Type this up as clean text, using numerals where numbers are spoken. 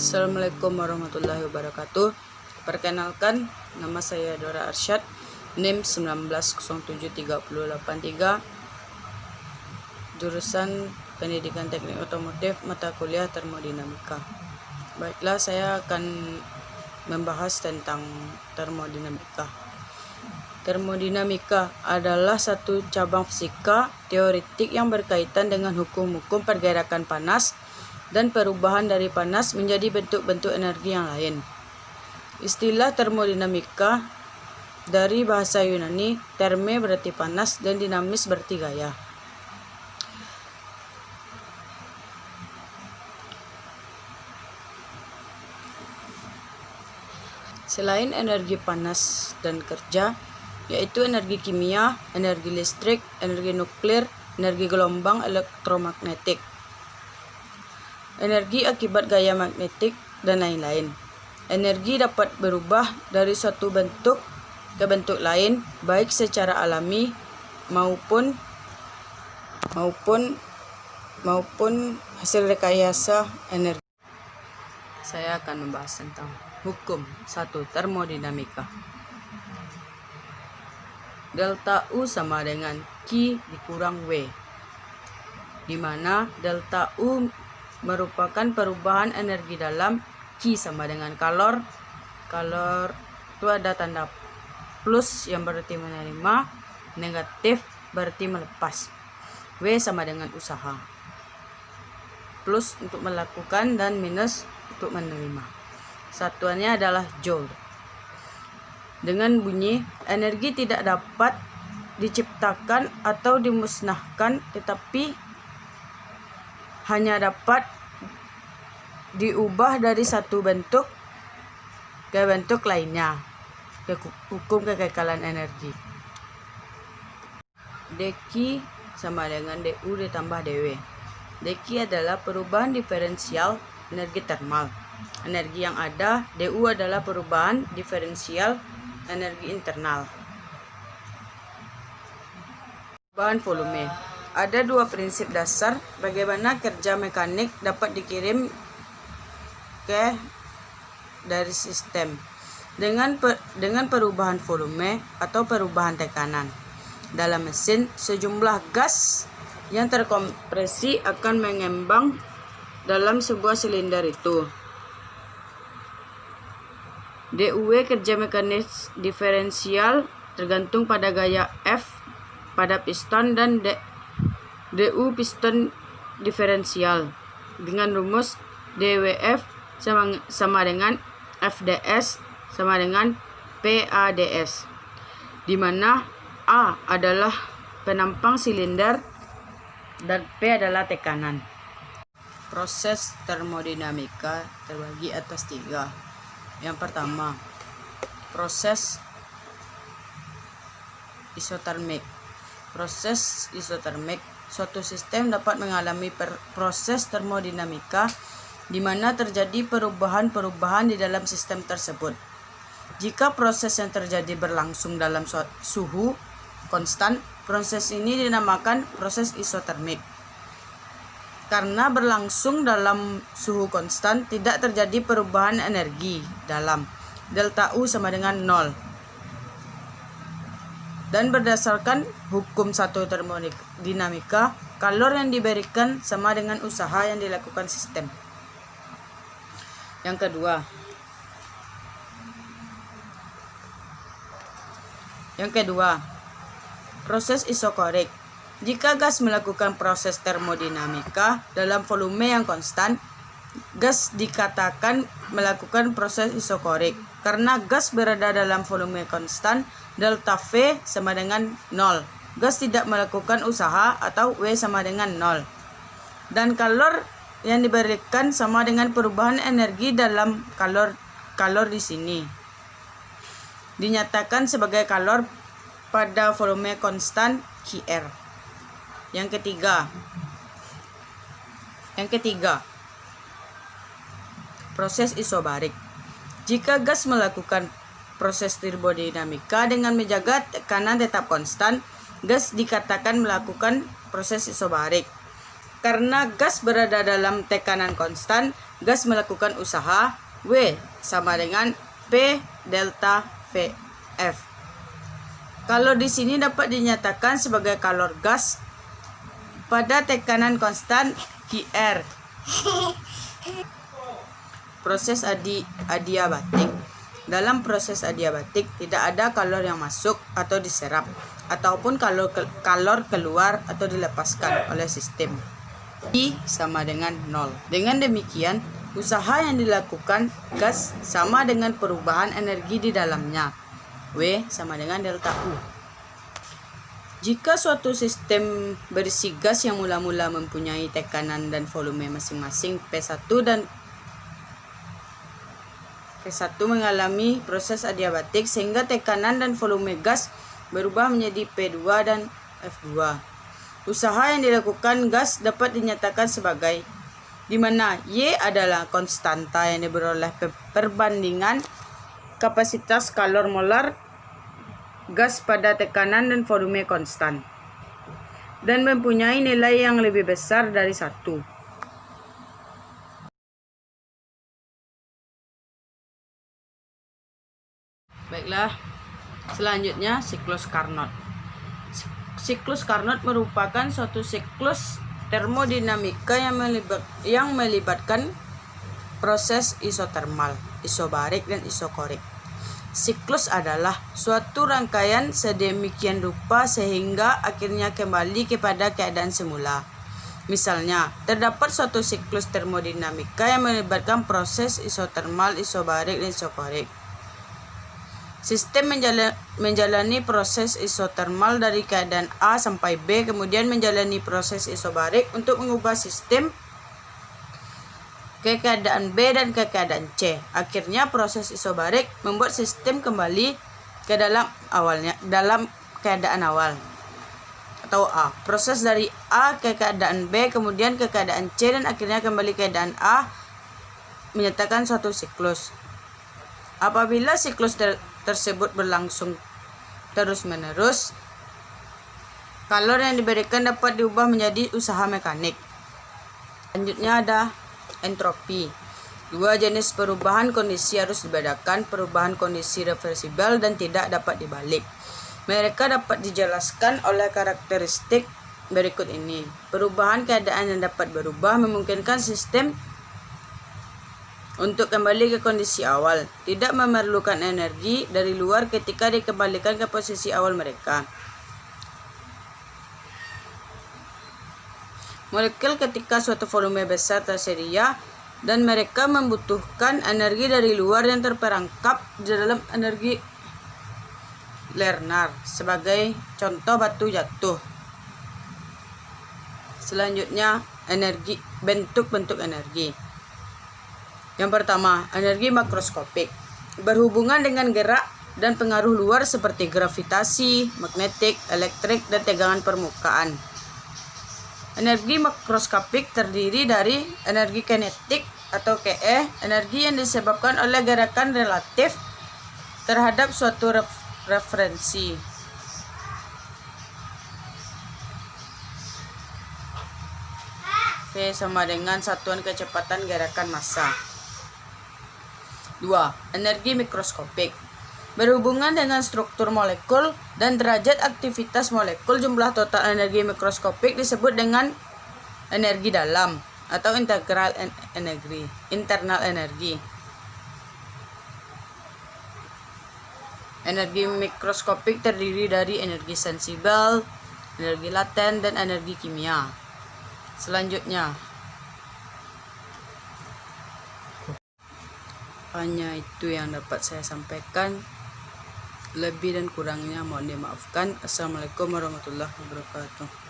Assalamualaikum warahmatullahi wabarakatuh. Perkenalkan, nama saya Dora Arsyad, NIM 1907383, jurusan Pendidikan Teknik Otomotif, mata kuliah Termodinamika. Baiklah, saya akan membahas tentang termodinamika. Termodinamika adalah satu cabang fisika teoretik yang berkaitan dengan hukum-hukum pergerakan panas dan perubahan dari panas menjadi bentuk-bentuk energi yang lain. Istilah termodinamika dari bahasa Yunani, therme berarti panas dan dinamis berarti gaya. Selain energi panas dan kerja, yaitu energi kimia, energi listrik, energi nuklir, energi gelombang elektromagnetik, energi akibat gaya magnetik, dan lain-lain. Energi dapat berubah dari suatu bentuk ke bentuk lain, baik secara alami maupun hasil rekayasa energi. Saya akan membahas tentang hukum 1 termodinamika. Delta U sama dengan Q dikurang W, di mana delta U merupakan perubahan energi dalam, Q sama dengan kalor. Kalor itu ada tanda plus yang berarti menerima, negatif berarti melepas. W sama dengan usaha. Plus untuk melakukan dan minus untuk menerima. Satuannya adalah joule. Dengan bunyi, energi tidak dapat diciptakan atau dimusnahkan, tetapi hanya dapat diubah dari satu bentuk ke bentuk lainnya. Hukum kekekalan energi. dQ sama dengan dU ditambah dW. dQ adalah perubahan diferensial energi termal. Energi yang ada, dU adalah perubahan diferensial energi internal. Perubahan volume. Ada dua prinsip dasar bagaimana kerja mekanik dapat dikirim ke dari sistem dengan perubahan volume atau perubahan tekanan. Dalam mesin, sejumlah gas yang terkompresi akan mengembang dalam sebuah silinder itu. DUW kerja mekanis diferensial tergantung pada gaya F pada piston dan DU piston diferensial dengan rumus DWF sama dengan FDS sama dengan PADS, di mana A adalah penampang silinder dan P adalah tekanan. Proses termodinamika terbagi atas 3. Yang pertama, proses isotermik. Proses isotermik, suatu sistem dapat mengalami proses termodinamika di mana terjadi perubahan-perubahan di dalam sistem tersebut. Jika proses yang terjadi berlangsung dalam suhu konstan, proses ini dinamakan proses isotermik. Karena berlangsung dalam suhu konstan, tidak terjadi perubahan energi dalam. Delta U sama dengan 0. Dan berdasarkan hukum 1 termodinamika, kalor yang diberikan sama dengan usaha yang dilakukan sistem. Yang kedua, proses isokorik. Jika gas melakukan proses termodinamika dalam volume yang konstan, gas dikatakan melakukan proses isokorik. Karena gas berada dalam volume konstan, delta V sama dengan 0. Gas tidak melakukan usaha atau W sama dengan 0. Dan kalor yang diberikan sama dengan perubahan energi dalam kalor di sini. Dinyatakan sebagai kalor pada volume konstan QR. Yang ketiga, proses isobarik. Jika gas melakukan proses termodinamika dengan menjaga tekanan tetap konstan, gas dikatakan melakukan proses isobarik. Karena gas berada dalam tekanan konstan, gas melakukan usaha W sama dengan P delta VF. Kalau di sini dapat dinyatakan sebagai kalor gas pada tekanan konstan QR. Proses adiabatik. Dalam proses adiabatik tidak ada kalor yang masuk atau diserap ataupun kalor keluar atau dilepaskan oleh sistem. I sama dengan 0. Dengan demikian, usaha yang dilakukan gas sama dengan perubahan energi di dalamnya. W sama dengan delta U. Jika suatu sistem berisi gas yang mula-mula mempunyai tekanan dan volume masing-masing P1 dan P1 mengalami proses adiabatik sehingga tekanan dan volume gas berubah menjadi P2 dan F2. Usaha yang dilakukan gas dapat dinyatakan sebagai di mana Y adalah konstanta yang diperoleh perbandingan kapasitas kalor molar gas pada tekanan dan volume konstan dan mempunyai nilai yang lebih besar dari 1. Baiklah, selanjutnya siklus Carnot. Siklus Carnot merupakan suatu siklus termodinamika yang melibatkan proses isotermal, isobarik, dan isokorik. Siklus adalah suatu rangkaian sedemikian rupa sehingga akhirnya kembali kepada keadaan semula. Misalnya, terdapat suatu siklus termodinamika yang melibatkan proses isotermal, isobarik, dan isokorik. Sistem menjalani proses isotermal dari keadaan A sampai B, kemudian menjalani proses isobarik untuk mengubah sistem ke keadaan B dan ke keadaan C. Akhirnya proses isobarik membuat sistem kembali ke dalam keadaan awal atau A. Proses dari A ke keadaan B, kemudian ke keadaan C, dan akhirnya kembali ke keadaan A menyatakan suatu siklus. Apabila siklus tersebut berlangsung terus-menerus, kalor yang diberikan dapat diubah menjadi usaha mekanik. Selanjutnya ada entropi. Dua jenis perubahan kondisi harus dibedakan, perubahan kondisi reversibel dan tidak dapat dibalik. Mereka dapat dijelaskan oleh karakteristik berikut ini. Perubahan keadaan yang dapat berubah memungkinkan sistem untuk kembali ke kondisi awal, tidak memerlukan energi dari luar ketika dikembalikan ke posisi awal mereka. Molekul ketika suatu volume besar tersedia dan mereka membutuhkan energi dari luar yang terperangkap di dalam energi Lernar, sebagai contoh batu jatuh. Selanjutnya, bentuk-bentuk energi. Yang pertama, energi makroskopik berhubungan dengan gerak dan pengaruh luar seperti gravitasi, magnetik, elektrik, dan tegangan permukaan. Energi makroskopik terdiri dari energi kinetik atau KE, energi yang disebabkan oleh gerakan relatif terhadap suatu referensi. V sama dengan satuan kecepatan gerakan massa. 2. Energi mikroskopik berhubungan dengan struktur molekul dan derajat aktivitas molekul. Jumlah total energi mikroskopik disebut dengan energi dalam atau internal energi. Energi mikroskopik terdiri dari energi sensibel, energi laten, dan energi kimia. Selanjutnya, hanya itu yang dapat saya sampaikan. Lebih dan kurangnya mohon dimaafkan. Assalamualaikum warahmatullahi wabarakatuh.